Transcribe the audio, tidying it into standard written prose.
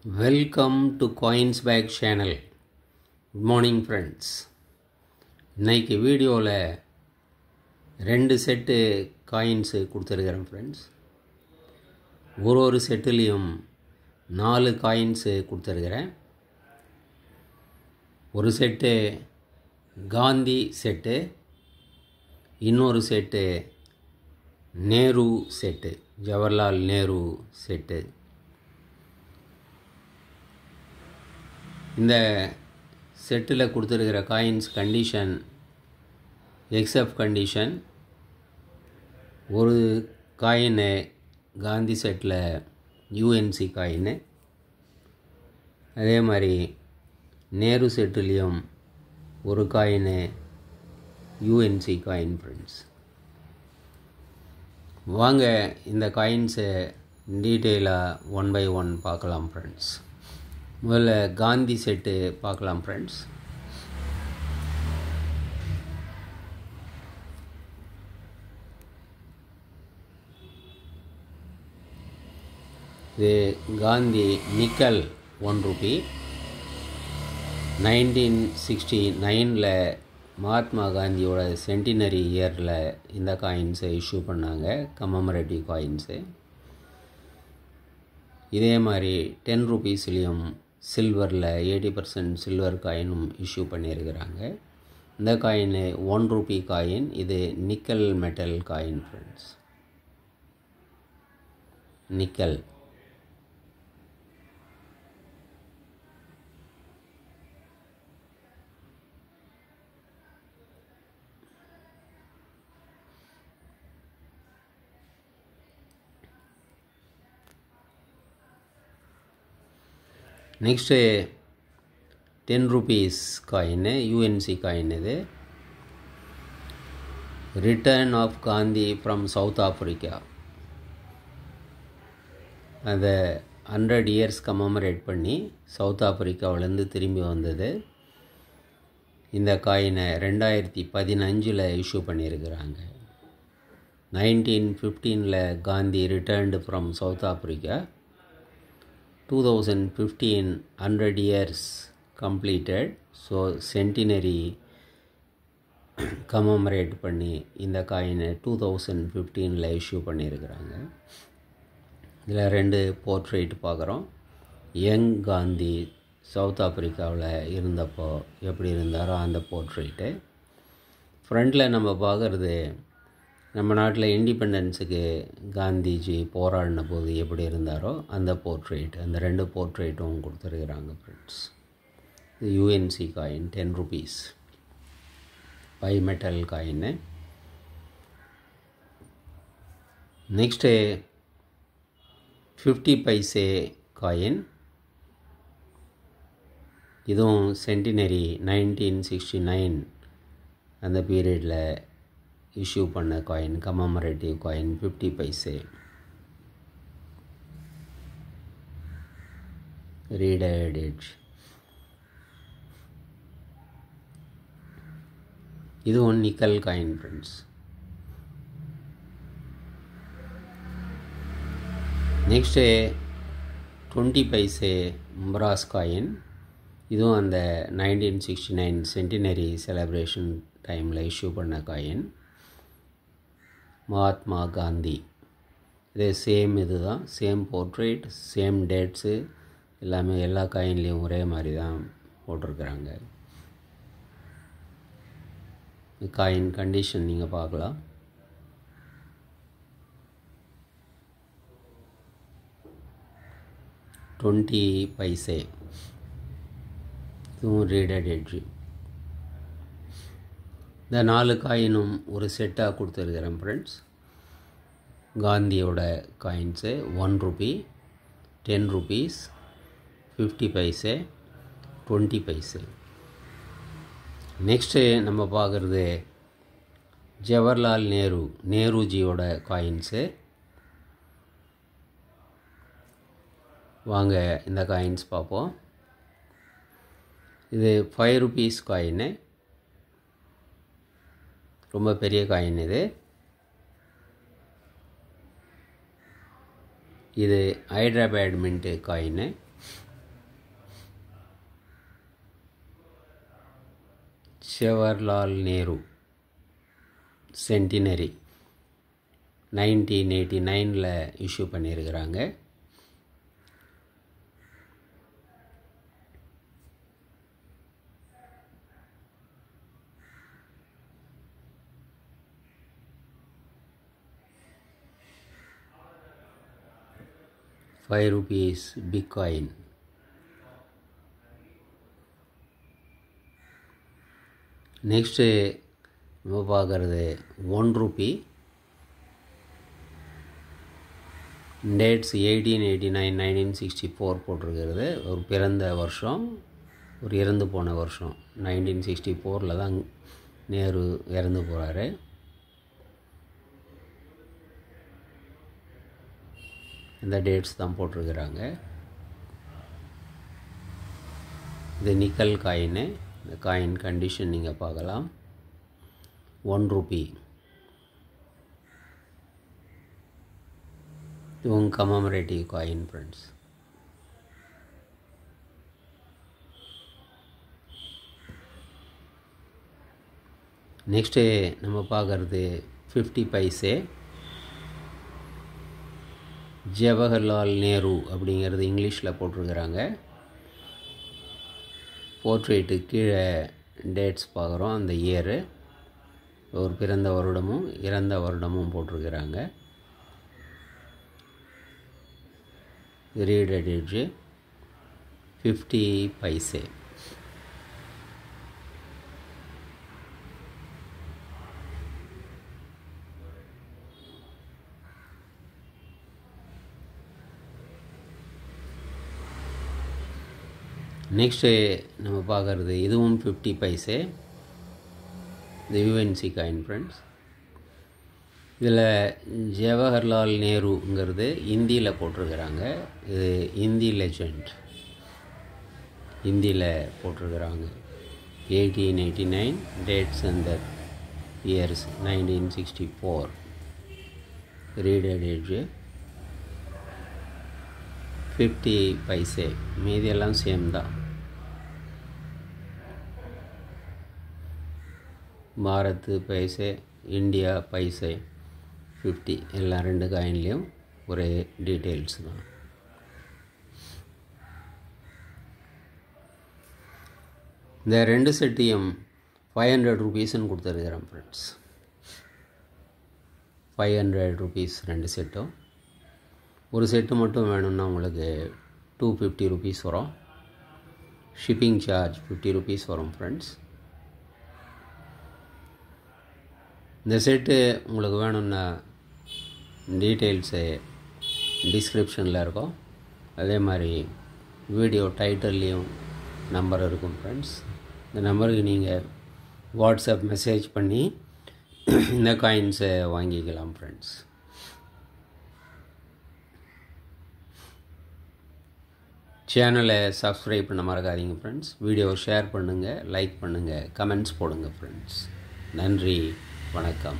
Welcome to Coinsbag channel. Good morning friends. இன்னைக்கு வீடியோவில் 2 set coins கொடுத்துருக்கிறேன் ஃப்ரெண்ட்ஸ். ஒரு செட்டுலேயும் 4 காயின்ஸ் கொடுத்துருக்கிறேன். ஒரு செட்டு காந்தி செட்டு, இன்னொரு set Nehru set, Jawaharlal Nehru set. இந்த செட்டில் கொடுத்துருக்கிற காயின்ஸ் கண்டிஷன் எக்ஸப்ட் கண்டிஷன். ஒரு coin Gandhi settle UNC coin, அதே மாதிரி நேரு செட்டுலேயும் ஒரு காயின்னு யூஎன்சி காயின் ஃப்ரெண்ட்ஸ். வாங்க இந்த காயின்ஸை டீட்டெயிலாக 1 by 1 பார்க்கலாம் ஃப்ரெண்ட்ஸ். முதல்ல காந்தி செட்டு பார்க்கலாம் ஃப்ரெண்ட்ஸ். இது காந்தி நிக்கல் 1 ரூபி. 1969 மகாத்மா காந்தியோட சென்டினரி இயரில் இந்த காயின்ஸை இஷ்யூ பண்ணாங்க, கமமரேட்டிவ் காயின்ஸு. இதே மாதிரி 10 ரூபீஸ்லேயும் சில்வரில் 80% சில்வர் காயினும் இஷ்யூ பண்ணியிருக்கிறாங்க. இந்த காயின் 1 ரூபி காயின். இது nickel metal coin friends. Nickel. Next 10 rupees coin, UNC coin. இது return of Gandhi from South Africa. அதை 100 இயர்ஸ் கமமரேட் பண்ணி சவுத் ஆஃப்ரிக்காவிலேருந்து திரும்பி வந்தது. இந்த காயினை 2015 இஷ்யூ பண்ணியிருக்கிறாங்க. 1915 Gandhi returned from South Africa. 2015 100 years completed. So centenary commemorate பண்ணி இந்த காயினை 2015 இஷ்யூ பண்ணியிருக்கிறாங்க. இதில் 2 போர்ட்ரேட் பார்க்குறோம். யங் காந்தி சவுத் ஆஃப்ரிக்காவில் இருந்தப்போ எப்படி இருந்தாரோ அந்த போர்ட்ரேட்டு. ஃப்ரண்டில் நம்ம பார்க்குறது நம்ம நாட்டில் இண்டிபெண்டன்ஸுக்கு காந்திஜி போராடின போது எப்படி இருந்தாரோ அந்த போர்ட்ரேட். அந்த 2 போர்ட்ரேட்டும் கொடுத்துருக்குறாங்க ஃப்ரெண்ட்ஸ். இது UNC coin 10 rupees bimetal coin. Next 50 paise coin. இதுவும் சென்டினரி 1969 அந்த பீரியடில் இஷ்யூ பண்ண coin, commemorative coin 50 paise. Reeded edge. இதுவும் nickel coin friends. Next 20 paise brass coin. இதுவும் அந்த 1969 சென்டினரி செலிப்ரேஷன் டைமில் இஷ்யூ பண்ண காயின், மகாத்மா காந்தி. இது சேம், இது தான் சேம் போர்ட்ரேட், சேம் டேட்ஸு எல்லாமே. எல்லா காயின்லேயும் ஒரே மாதிரி தான் போட்டிருக்கிறாங்க. காயின் கண்டிஷன் நீங்கள் பார்க்கலாம். $20 பைசே. இதுவும் ரீடட் எட்ஜு. இந்த 4 காயினும் ஒரு செட்டாக கொடுத்துருக்கிறேன் ஃப்ரெண்ட்ஸ். காந்தியோட coins 1 Ruby, 10 rupees, 50 paise, 20 paise. Next நம்ம பார்க்குறது ஜவஹர்லால் நேருஜியோட காயின்ஸு. வாங்க இந்த காயின்ஸ் பார்ப்போம். இது 5 ரூபீஸ் காயின்னு, ரொம்ப பெரிய காயின் இது. இது Hyderabad mint coin. Jawaharlal Nehru centenary 1989 issue பண்ணியிருக்கிறாங்க. ₹5 பிட்காயின். நெக்ஸ்ட்டு நம்ம பார்க்குறது ₹1. டேட்ஸ் 1889 1964 போட்டிருக்கிறது. ஒரு பிறந்த வருஷம், ஒரு இறந்து போன வருஷம் 1964 தான் நேரு இறந்து போகிறாரு. இந்த டேட்ஸ் தான் போட்டிருக்கிறாங்க. இது நிக்கல் காயின்னு. இந்த காயின் கண்டிஷன் நீங்கள் பார்க்கலாம். ₹1. இதுவும் கமமரேட்டிவ் காயின் ஃப்ரெண்ட்ஸ். நெக்ஸ்ட்டு நம்ம பார்க்குறது 50 பைசே. ஜவஹர்லால் நேரு அப்படிங்கிறது இங்கிலீஷில் போட்டிருக்கிறாங்க. போர்ட்ரேட்டு கீழே டேட்ஸ் பார்க்குறோம், அந்த இயரு, ஒரு பிறந்த வருடமும் இறந்த வருடமும் போட்டிருக்கிறாங்க. Reeded age 50 paise. நெக்ஸ்ட்டு நம்ம பார்க்குறது இதுவும் 50 பைசே. இது யூஎன்சி காயின் ஃப்ரெண்ட்ஸ். இதில் ஜவஹர்லால் நேருங்கிறது இந்தியில் போட்டிருக்கிறாங்க. இது இந்தி லெஜண்ட், இந்தியில் போட்டிருக்கிறாங்க. 1889 dates and years 1964. Reeded age 50 paise. மீதியெல்லாம் சேம் தான். பாரத் பைசே, இந்தியா பைசே 50, எல்லாம் 2 காயின்லேயும் ஒரே டீட்டெயில்ஸ் தான். இந்த 2 செட்டையும் ₹500 கொடுத்துருக்கிறேன் ஃப்ரெண்ட்ஸ். ₹500 2 செட்டும். ஒரு செட்டு மட்டும் வேணும்னா உங்களுக்கு ₹250 வரும். ஷிப்பிங் சார்ஜ் ₹50 வரும் ஃப்ரெண்ட்ஸ். இந்த செட்டு உங்களுக்கு வேணும்னா டீட்டெயில்ஸு டிஸ்கிரிப்ஷனில் இருக்கும். அதே மாதிரி வீடியோ டைட்டில்லையும் நம்பர் இருக்கும் ஃப்ரெண்ட்ஸ். இந்த நம்பருக்கு நீங்கள் வாட்ஸ்அப் மெசேஜ் பண்ணி இந்த காயின்ஸை வாங்கிக்கலாம் ஃப்ரெண்ட்ஸ். சேனலை சப்ஸ்கிரைப் பண்ண மறக்காதீங்க ஃப்ரெண்ட்ஸ். வீடியோவை ஷேர் பண்ணுங்கள், லைக் பண்ணுங்கள், கமெண்ட்ஸ் போடுங்க ஃப்ரெண்ட்ஸ். நன்றி, வணக்கம்.